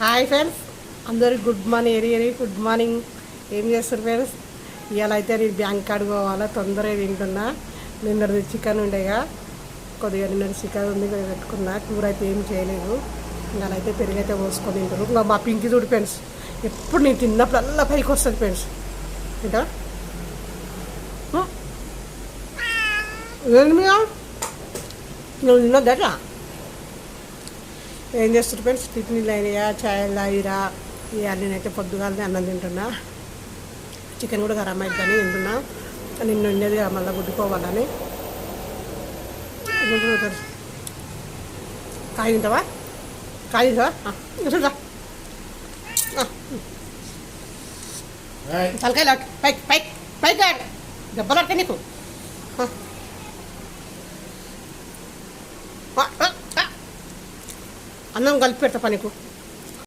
Hi friends, అందరికి good morning. Good morning. ఏం చేస్తారు ఫ్రెండ్స్? ఇవాళ అయితే నేను బ్యాంక్ కార్డు పోవాలా, తొందరగా తింటున్నా. నిన్నది చికెన్ ఉండేగా, కొద్దిగా నిన్న చికెన్ ఉంది పెట్టుకున్నా. కూర అయితే ఏం చేయలేదు. ఇవాళ అయితే పెరుగైతే పోసుకొని తింటారు. ఇంకా మా పింకి చూడు ఫ్రెండ్స్, ఎప్పుడు నేను తిన్నప్పుడు అలా పైకి వస్తుంది ఫ్రెండ్స్. ఏంటా నువ్వు తిన్నదా? ఏం చేస్తారు ఫ్రెండ్స్? టిఫిన్లు అయినాయా, ఛాయలు అయిరా? ఇవన్నీ అయితే పొద్దుగాలని అన్నం తింటున్నా. చికెన్ కూడా ఖరాబ్ అవుతుందని తింటున్నా. నిన్న ఉండేది మళ్ళీ గుడ్డుకోవాలని. కాయ తింటావా? కాయ తింటావా? చూసా తలకాయలు పైకి పైకి పైకి దెబ్బలు పడతాయి నీకు. అన్నం కలిపి పెడతా పనికు.